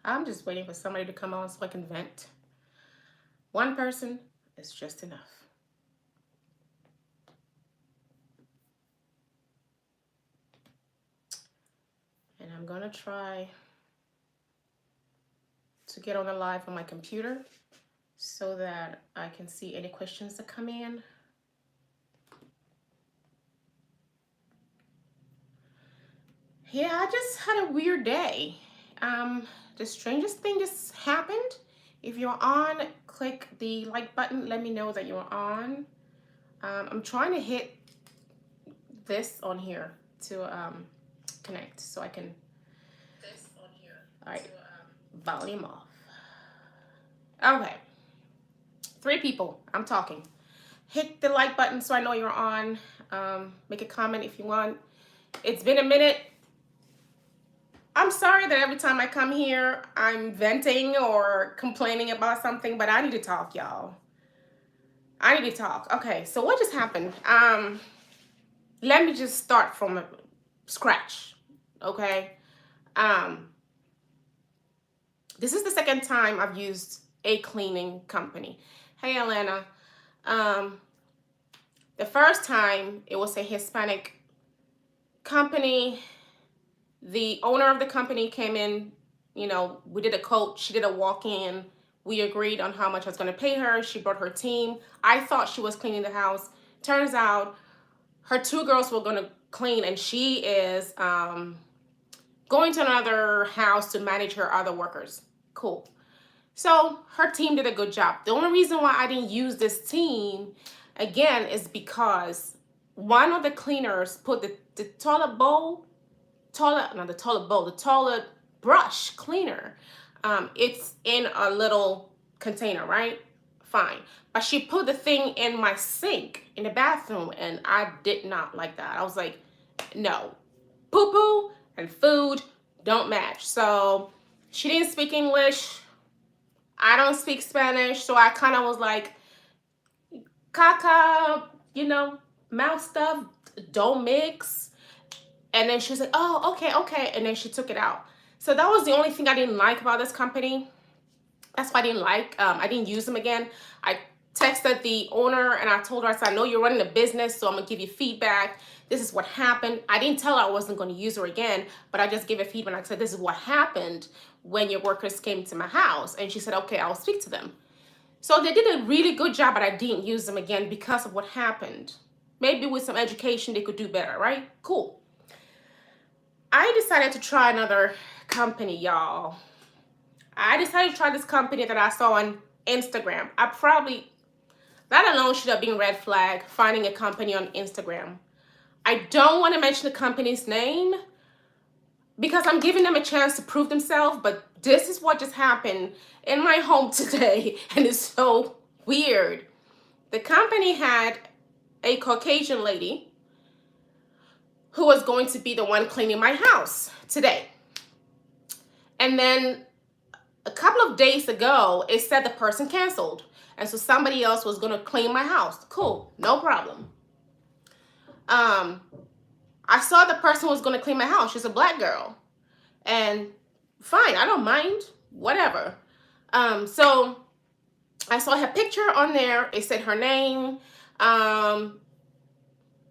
I'm just waiting for somebody to come on so I can vent. One person is just enough. And I'm gonna try to get on the live on my computer so that I can see any questions that come in. Yeah, I just had a weird day. The strangest thing just happened. If you're on, click the like button. Let me know that you're on. I'm trying to hit this on here to connect so I can. This on here. All right. Volume off. Okay. 3 people. I'm talking. Hit the like button so I know you're on. Make a comment if you want. It's been a minute. I'm sorry that every time I come here, I'm venting or complaining about something, but I need to talk, y'all. I need to talk. Okay, so what just happened? Let me just start from scratch, okay? This is the second time I've used a cleaning company. Hey, Alana. The first time, it was a Hispanic company. The owner of the company came in, you know, we did a quote, she did a walk-in, we agreed on how much I was going to pay her, she brought her team. I thought she was cleaning the house. Turns out her 2 girls were going to clean, and she is going to another house to manage her other workers. Cool. So her team did a good job. The only reason why I didn't use this team again is because one of the cleaners put the toilet brush cleaner. It's in a little container, right? Fine. But she put the thing in my sink in the bathroom, and I did not like that. I was like, no, poo-poo and food don't match. So she didn't speak English. I don't speak Spanish. So I kind of was like, caca, you know, mouth stuff, don't mix. And then she was like, oh, okay. And then she took it out. So that was the only thing I didn't like about this company. That's why I didn't like. I didn't use them again. I texted the owner and I told her, I said, I know you're running a business, so I'm going to give you feedback. This is what happened. I didn't tell her I wasn't going to use her again, but I just gave her feedback. I said, this is what happened when your workers came to my house. And she said, okay, I'll speak to them. So they did a really good job, but I didn't use them again because of what happened. Maybe with some education, they could do better, right? Cool. I decided to try another company, y'all. I decided to try this company that I saw on Instagram. That alone should have been red flag, finding a company on Instagram. I don't want to mention the company's name because I'm giving them a chance to prove themselves, but this is what just happened in my home today, and it's so weird. The company had a Caucasian lady who was going to be the one cleaning my house today. And then a couple of days ago, it said the person canceled. And so somebody else was going to clean my house. Cool, no problem. I saw the person was going to clean my house. She's a black girl. And fine, I don't mind, whatever. So I saw her picture on there. It said her name.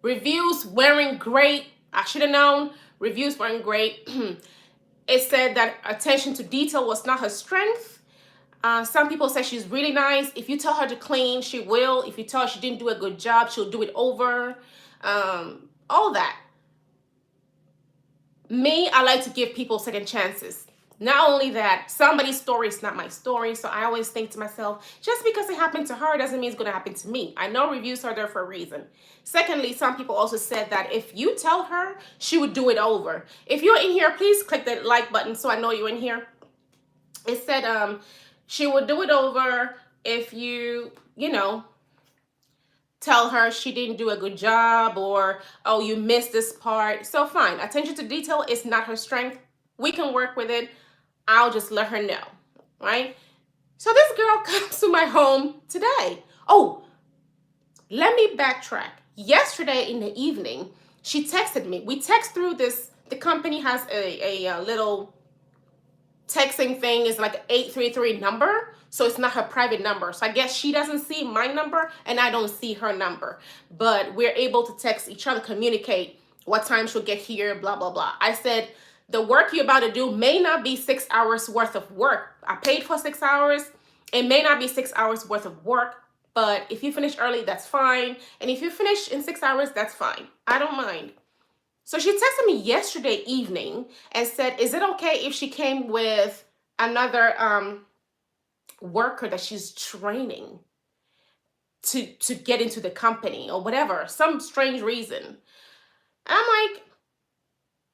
Reviews wearing great. I should have known. Reviews wearing great. It said that attention to detail was not her strength. Some people say she's really nice. If you tell her to clean, she will. If you tell her she didn't do a good job, she'll do it over. All that. Me, I like to give people second chances. Not only that, somebody's story is not my story, so I always think to myself, just because it happened to her doesn't mean it's going to happen to me. I know reviews are there for a reason. Secondly, some people also said that if you tell her, she would do it over. If you're in here, please click the like button so I know you're in here. It said she would do it over if you tell her she didn't do a good job, or, oh, you missed this part. So fine, attention to detail is not her strength. We can work with it. I'll just let her know, right? So this girl comes to my home today. Oh, Let me backtrack. Yesterday in the evening, she texted me. We text through this. The company has a little texting thing. Is like an 833 number. So it's not her private number. So I guess she doesn't see my number and I don't see her number. But we're able to text each other, communicate what time she'll get here, blah, blah, blah. I said, the work you're about to do may not be 6 hours worth of work. I paid for 6 hours. It may not be 6 hours worth of work, but if you finish early, that's fine. And if you finish in 6 hours, that's fine. I don't mind. So she texted me yesterday evening and said, is it okay if she came with another worker that she's training to get into the company or whatever, some strange reason? And I'm like,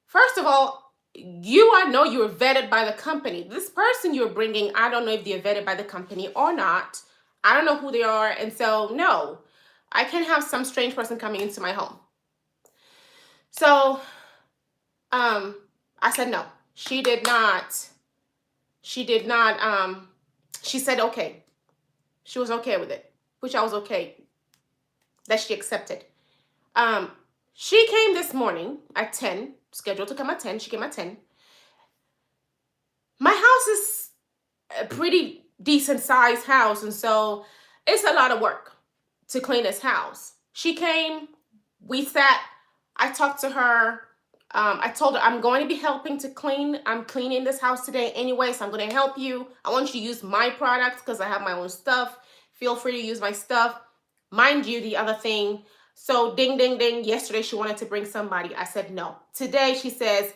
first of all, I know you're vetted by the company. This person you're bringing, I don't know if they're vetted by the company or not. I don't know who they are. And so, no, I can't have some strange person coming into my home. So, I said no. She did not. She said okay. She was okay with it, which I was okay that she accepted. She came this morning at 10, scheduled to come at 10. She came at 10. My house is a pretty decent sized house, and so it's a lot of work to clean this house. She came, we sat, I talked to her. I told her I'm going to be helping to clean. I'm cleaning this house today anyway, so I'm going to help you. I want you to use my products because I have my own stuff. Feel free to use my stuff. Mind you, the other thing, so ding, ding, ding, yesterday she wanted to bring somebody. I said no. Today she says,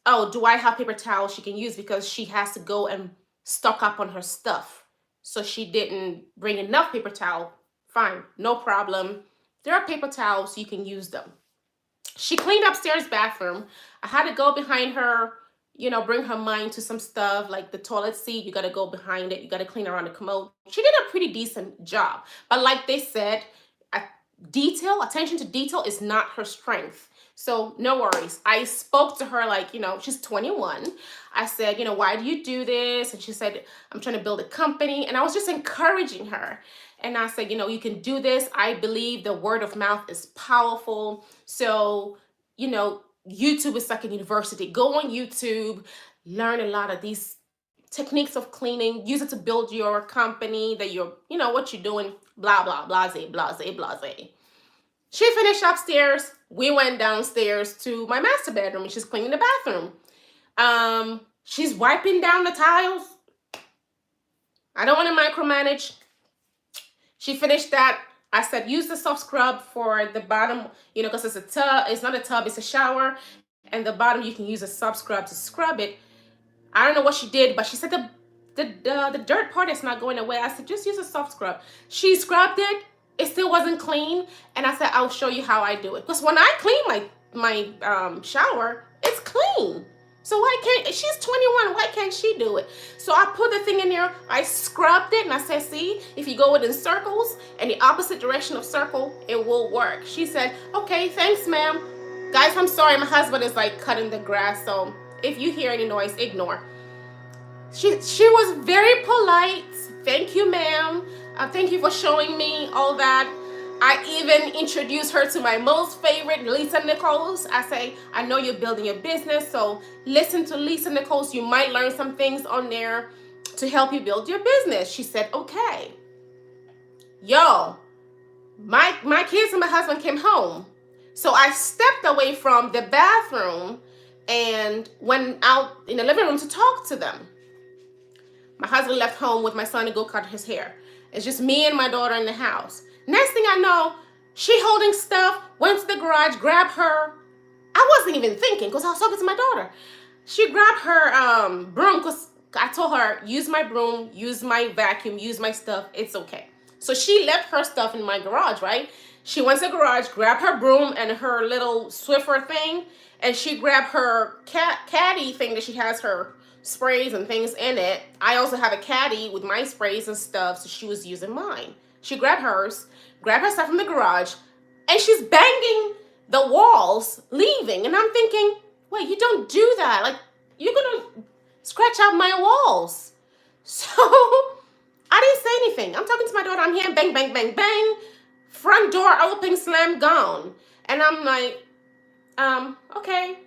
oh, do I have paper towels she can use because she has to go and stock up on her stuff. So she didn't bring enough paper towel. Fine, no problem. There are paper towels, so you can use them. She cleaned upstairs bathroom. I had to go behind her, bring her mind to some stuff like the toilet seat. You got to go behind it. You got to clean around the commode. She did a pretty decent job. But like they said, attention to detail is not her strength. So no worries. I spoke to her like, she's 21. I said, why do you do this? And she said, I'm trying to build a company. And I was just encouraging her. And I said, you can do this. I believe the word of mouth is powerful. So, YouTube is like a university. Go on YouTube, learn a lot of these techniques of cleaning, use it to build your company, that you're, what you're doing, blah, blah, blase, blase, blase. She finished upstairs. We went downstairs to my master bedroom and she's cleaning the bathroom. She's wiping down the tiles. I don't want to micromanage. She finished that. I said, use the soft scrub for the bottom, because it's a tub. It's not a tub, it's a shower. And the bottom, you can use a soft scrub to scrub it. I don't know what she did, but she said the dirt part is not going away. I said, just use a soft scrub. She scrubbed it. It still wasn't clean. And I said, I'll show you how I do it. Because when I clean my shower, it's clean. So why can't, she's 21, why can't she do it? So I put the thing in there, I scrubbed it, and I said, see, if you go in circles and the opposite direction of circle, it will work. She said, okay, thanks, ma'am. Guys, I'm sorry, my husband is like cutting the grass, so if you hear any noise, ignore. She was very polite. Thank you, ma'am. Thank you for showing me all that. I even introduced her to my most favorite, Lisa Nichols. I say, I know you're building your business, so listen to Lisa Nichols. You might learn some things on there to help you build your business. She said, okay. Yo, my kids and my husband came home. So I stepped away from the bathroom and went out in the living room to talk to them. My husband left home with my son to go cut his hair. It's just me and my daughter in the house. Next thing I know, she holding stuff, went to the garage, grabbed her. I wasn't even thinking because I was talking to my daughter. She grabbed her broom because I told her, use my broom, use my vacuum, use my stuff. It's okay. So she left her stuff in my garage, right? She went to the garage, grabbed her broom and her little Swiffer thing, and she grabbed her caddy thing that she has her sprays and things in it. I also have a caddy with my sprays and stuff, so she was using mine. She grabbed hers, grabbed her stuff from the garage, and she's banging the walls, leaving. And I'm thinking, wait, you don't do that. Like, you're gonna scratch out my walls. So I didn't say anything. I'm talking to my daughter. I'm hearing bang, bang, bang, bang. Front door open, slam, gone. And I'm like, okay.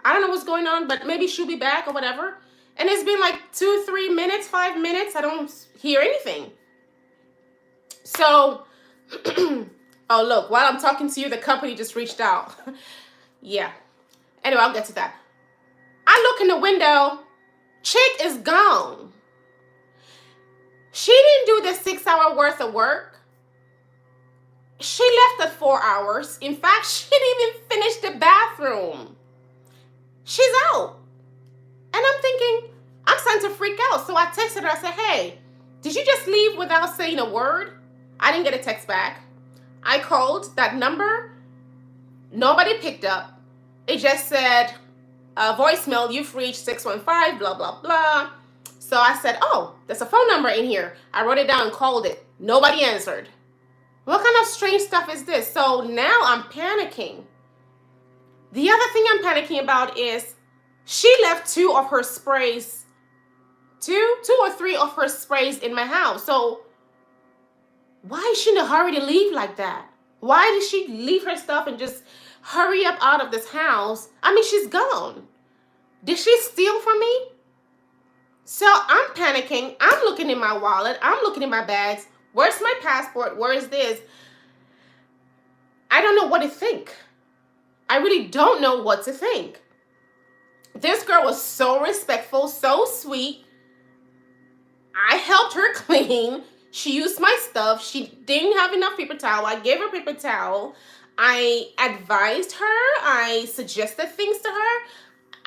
I don't know what's going on, but maybe she'll be back or whatever. And it's been like 2, 3 minutes, 5 minutes. I don't hear anything. So, oh, look, while I'm talking to you, the company just reached out. Yeah. Anyway, I'll get to that. I look in the window. Chick is gone. She didn't do the 6-hour worth of work. She left at 4 hours. In fact, she didn't even finish the bathroom. She's out. And I'm thinking, I'm starting to freak out. So I texted her. I said, hey, did you just leave without saying a word? I didn't get a text back. I called that number. Nobody picked up. It just said, voicemail, you've reached 615, blah, blah, blah. So I said, oh, there's a phone number in here. I wrote it down and called it. Nobody answered. What kind of strange stuff is this? So now I'm panicking. The other thing I'm panicking about is she left 2 of her sprays, two or 3 of her sprays in my house. So why is she in a hurry to leave like that? Why did she leave her stuff and just hurry up out of this house? I mean, she's gone. Did she steal from me? So I'm panicking. I'm looking in my wallet. I'm looking in my bags. Where's my passport? Where is this? I don't know what to think. I really don't know what to think. This girl was so respectful, so sweet. I helped her clean. She used my stuff. She didn't have enough paper towel. I gave her paper towel. I advised her. I suggested things to her.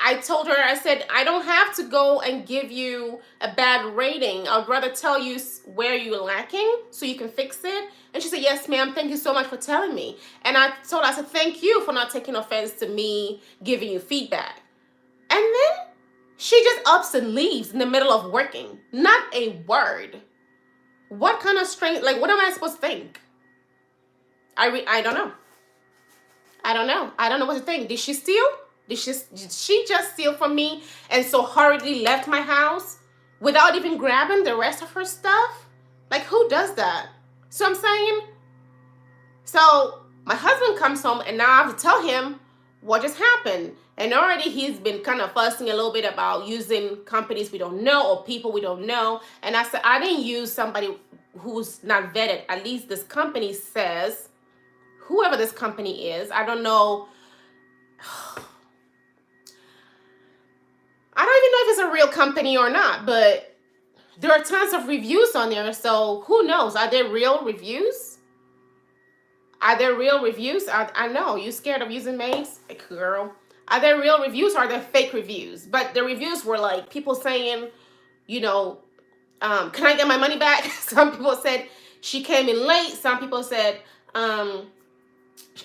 I told her, I said, I don't have to go and give you a bad rating. I'd rather tell you where you're lacking so you can fix it. And she said, yes, ma'am. Thank you so much for telling me. And I told her, I said, thank you for not taking offense to me giving you feedback. And then she just ups and leaves in the middle of working. Not a word. What kind of strange, like, what am I supposed to think? I don't know. I don't know. I don't know what to think. Did she steal? Did she just steal from me and so hurriedly left my house without even grabbing the rest of her stuff? Like, who does that? So I'm saying, so my husband comes home and now I have to tell him what just happened. And already he's been kind of fussing a little bit about using companies we don't know or people we don't know. And I said, I didn't use somebody who's not vetted. At least this company says, whoever this company is, I don't know. I don't even know if it's a real company or not, but there are tons of reviews on there. So who knows? Are there real reviews? Are there real reviews? I know. You scared of using maids? Like, girl. Are there real reviews or are there fake reviews? But the reviews were like people saying, you know, can I get my money back? Some people said she came in late. Some people said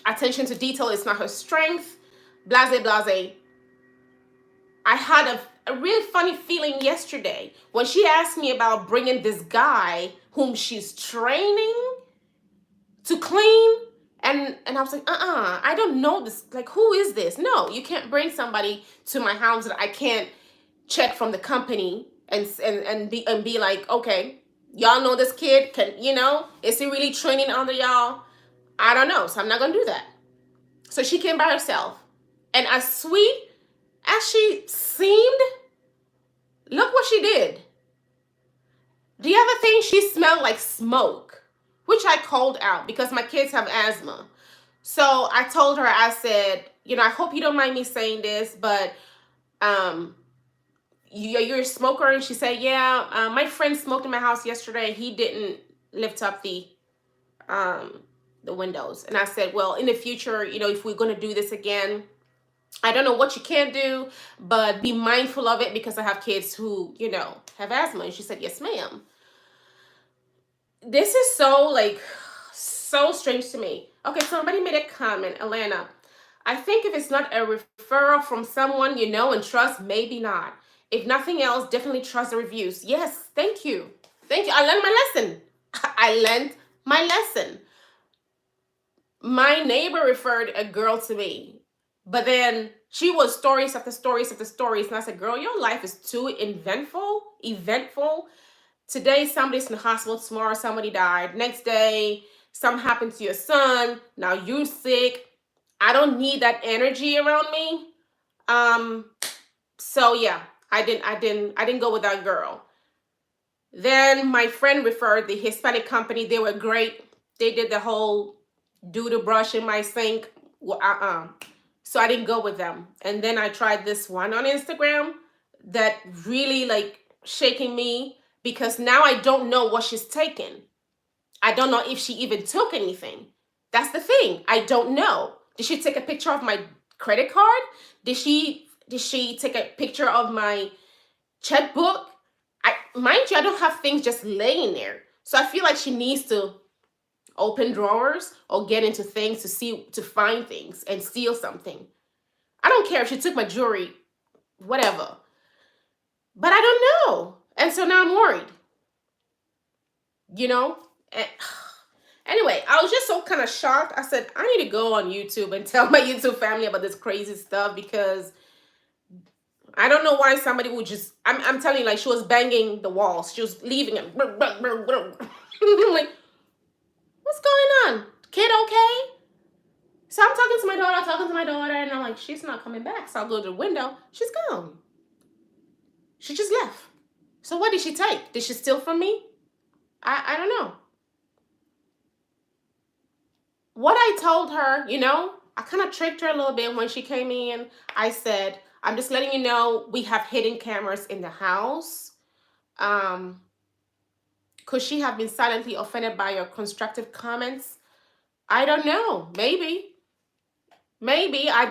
attention to detail is not her strength. Blase, blase. I had a really funny feeling yesterday when she asked me about bringing this guy whom she's training to clean. And I was like, I don't know this. Like, who is this? No, you can't bring somebody to my house that I can't check from the company and be like, okay, y'all know this kid? Is he really training under y'all? I don't know. So I'm not going to do that. So she came by herself. And as sweet as she seemed, look what she did. The other thing, she smelled like smoke, which I called out because my kids have asthma. So I told her, I said, I hope you don't mind me saying this, but you're a smoker? And she said, yeah, my friend smoked in my house yesterday. He didn't lift up the windows. And I said, well, in the future, if we're going to do this again, I don't know what you can do, but be mindful of it because I have kids who, have asthma. And she said, yes, ma'am. This is so strange to me. Okay, somebody made a comment, Alana. I think if it's not a referral from someone you know and trust, maybe not. If nothing else, definitely trust the reviews. Yes, thank you. Thank you. I learned my lesson. I learned my lesson. My neighbor referred a girl to me. But then she was stories after stories after stories. And I said, girl, your life is too eventful. Today, somebody's in the hospital. Tomorrow, somebody died. Next day, something happened to your son, now you're sick. I don't need that energy around me. So yeah, I didn't go with that girl. Then my friend referred the Hispanic company. They were great. They did the whole do the brush in my sink. Well, so I didn't go with them. And then I tried this one on Instagram that really like shaking me, because now I don't know what she's taken. I don't know if she even took anything. That's the thing. I don't know. Did she take a picture of my credit card? Did she take a picture of my checkbook? Mind you, I don't have things just laying there. So I feel like she needs to open drawers or get into things to find things and steal something. I don't care if she took my jewelry, whatever. But I don't know. And so now I'm worried. You know? And, anyway, I was just so kind of shocked. I said, I need to go on YouTube and tell my YouTube family about this crazy stuff, because I don't know why somebody would just, I'm telling you, like, she was banging the walls. She was leaving it. I'm like, what's going on? Kid okay? So I'm talking to my daughter, and I'm like, she's not coming back. So I'll go to the window. She's gone. She just left. So what did she take? Did she steal from me? I don't know. What I told her, I kind of tricked her a little bit when she came in. I said, I'm just letting you know we have hidden cameras in the house. Could she have been silently offended by your constructive comments? I don't know. Maybe I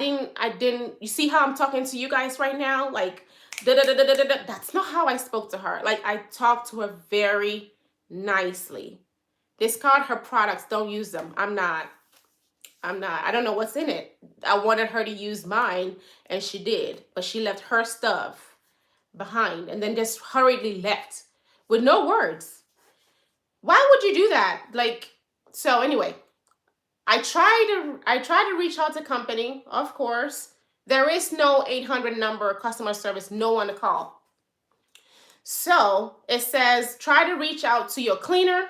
didn't. You see how I'm talking to you guys right now? Like, that's not how I spoke to her. Like, I talked to her very nicely. Discard her products. Don't use them. I'm not. I don't know what's in it. I wanted her to use mine, and she did. But she left her stuff behind and then just hurriedly left with no words. Why would you do that? Like, so anyway, I tried to reach out to company, of course. There is no 800 number customer service, no one to call. So it says, try to reach out to your cleaner.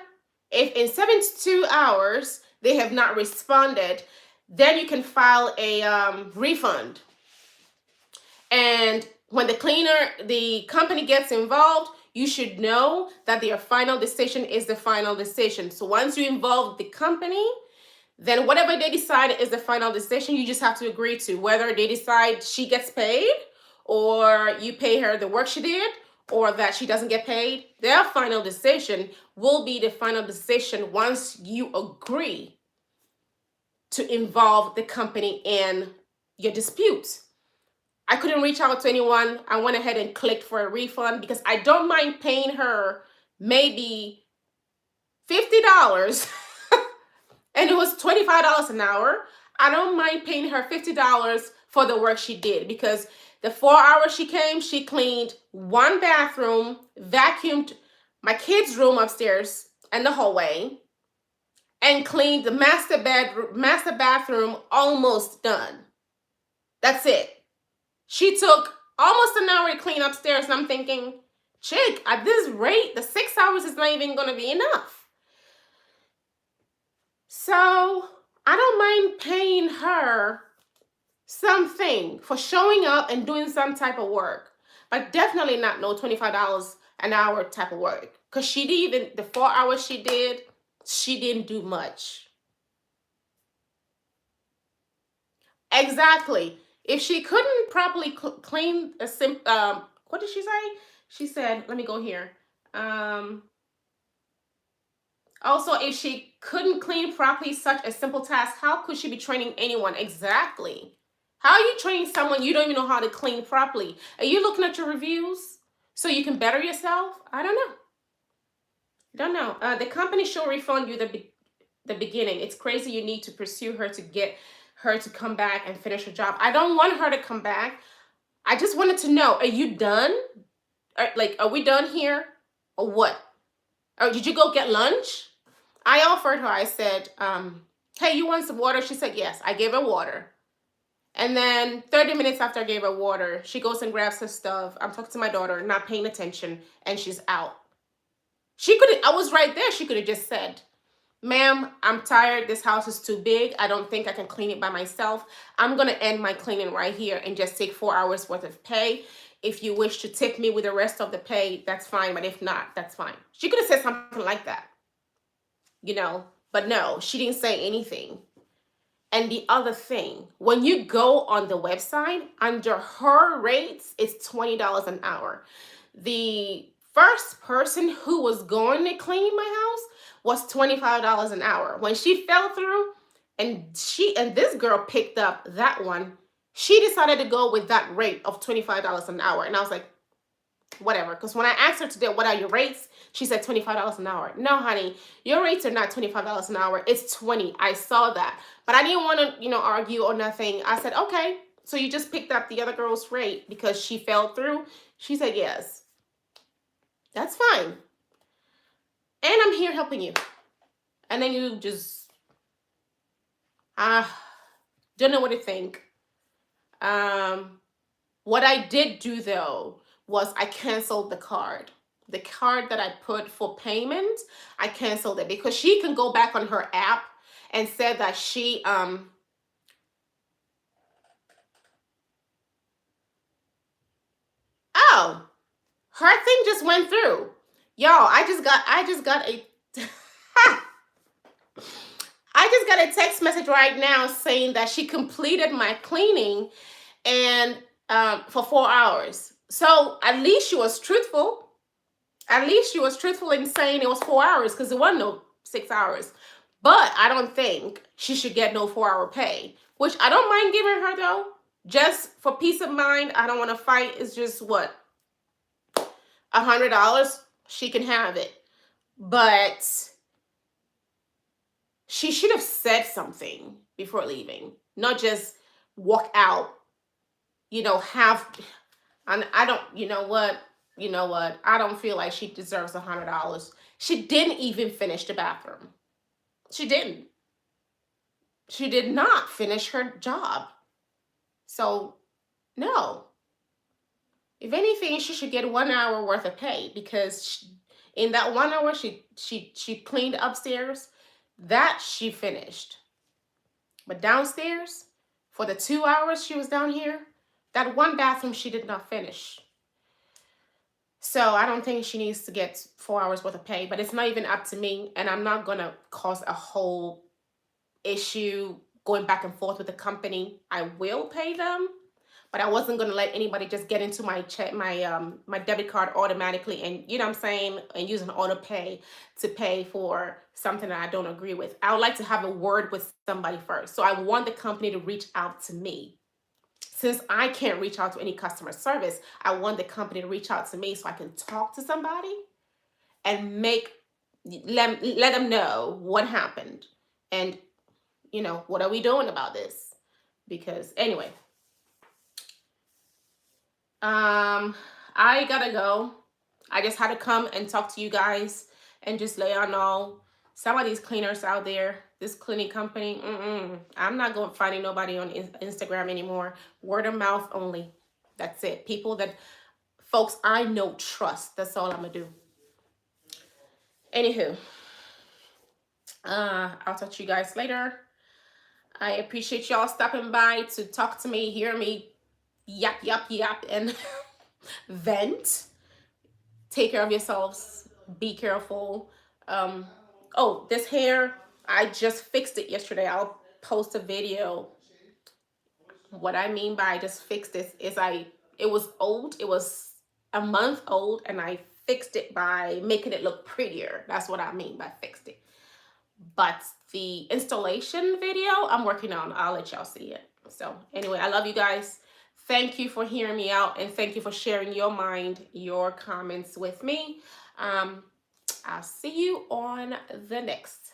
If in 72 hours they have not responded, then you can file a refund. And when the company gets involved, you should know that their final decision is the final decision. So once you involve the company, then whatever they decide is the final decision. You just have to agree to whether they decide she gets paid, or you pay her the work she did, or that she doesn't get paid. Their final decision will be the final decision once you agree to involve the company in your dispute. I couldn't reach out to anyone. I went ahead and clicked for a refund because I don't mind paying her maybe $50 and it was $25 an hour. I don't mind paying her $50 for the work she did, because the 4 hours she came, she cleaned one bathroom, vacuumed my kids' room upstairs and the hallway, and cleaned the master bathroom, almost done. That's it. She took almost an hour to clean upstairs, and I'm thinking, chick, at this rate, the 6 hours is not even going to be enough. So I don't mind paying her something for showing up and doing some type of work, but definitely not no $25 an hour type of work, because the 4 hours she did, she didn't do much. Exactly. If she couldn't properly clean what did she say? She said, let me go here. Also, if she couldn't clean properly such a simple task, how could she be training anyone? Exactly. How are you training someone you don't even know how to clean properly? Are you looking at your reviews so you can better yourself? I don't know. The company should refund you the beginning. It's crazy you need to pursue her to get her to come back and finish her job. I don't want her to come back. I just wanted to know, are you done? Are we done here or what? Or did you go get lunch? I offered her, I said, hey, you want some water? She said, yes. I gave her water. And then 30 minutes after I gave her water, she goes and grabs her stuff. I'm talking to my daughter, not paying attention, and she's out. I was right there. She could have just said, ma'am, I'm tired. This house is too big. I don't think I can clean it by myself. I'm going to end my cleaning right here and just take 4 hours worth of pay. If you wish to tip me with the rest of the pay, that's fine. But if not, that's fine. She could have said something like that, you know, but no, she didn't say anything. And the other thing, when you go on the website, under her rates, it's $20 an hour. The first person who was going to clean my house was $25 an hour. When she fell through and this girl picked up that one, she decided to go with that rate of $25 an hour. And I was like, whatever. Because when I asked her today, what are your rates? She said $25 an hour. No, honey, your rates are not $25 an hour. It's 20. I saw that. But I didn't want to, you know, argue or nothing. I said, okay, so you just picked up the other girl's rate because she fell through? She said, yes. That's fine. And I'm here helping you. And then you just, don't know what to think. What I did do though was I canceled the card. The card that I put for payment, I canceled it because she can go back on her app and said that she oh, her thing just went through. Y'all, I just got a I just got a text message right now saying that she completed my cleaning and for 4 hours. So at least she was truthful. At least she was truthful in saying it was 4 hours because it wasn't no 6 hours. But I don't think she should get no 4-hour pay, which I don't mind giving her though. Just for peace of mind, I don't want to fight. It's just what, $100. She can have it, but she should have said something before leaving, not just walk out. You know, and I don't. You know what? You know what? I don't feel like she deserves $100. She didn't even finish the bathroom. She didn't. She did not finish her job. So, no. If anything, she should get 1 hour worth of pay because in that 1 hour, she cleaned upstairs. That she finished. But downstairs, for the 2 hours she was down here, that one bathroom she did not finish. So I don't think she needs to get 4 hours worth of pay, but it's not even up to me. And I'm not going to cause a whole issue going back and forth with the company. I will pay them, but I wasn't going to let anybody just get into my check, my debit card automatically and, you know what I'm saying, and use an auto pay to pay for something that I don't agree with. I would like to have a word with somebody first. So I want the company to reach out to me. Since I can't reach out to any customer service, I want the company to reach out to me so I can talk to somebody and let them know what happened. And, you know, what are we doing about this? Because anyway, I gotta go. I just had to come and talk to you guys and just let y'all know some of these cleaners out there, this cleaning company, I'm not going finding nobody on Instagram anymore. Word of mouth only. That's it. People that folks I know trust. That's all I'm gonna do. Anywho, I'll talk to you guys later. I appreciate y'all stopping by to talk to me, hear me yap, and vent. Take care of yourselves. Be careful. Oh, this hair, I just fixed it yesterday. I'll post a video. What I mean by I just fixed this is it was old. It was a month old and I fixed it by making it look prettier. That's what I mean by fixed it. But the installation video I'm working on, I'll let y'all see it. So anyway, I love you guys. Thank you for hearing me out and thank you for sharing your mind, your comments with me. I'll see you on the next.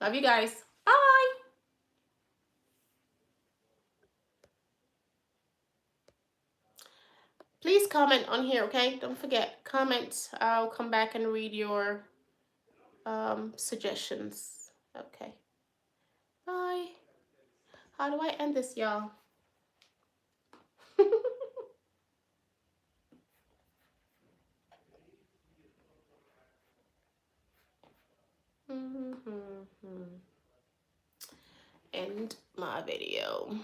Love you guys. Bye. Please comment on here, okay? Don't forget, comment. I'll come back and read your suggestions. Okay. Bye. How do I end this, y'all? end my video.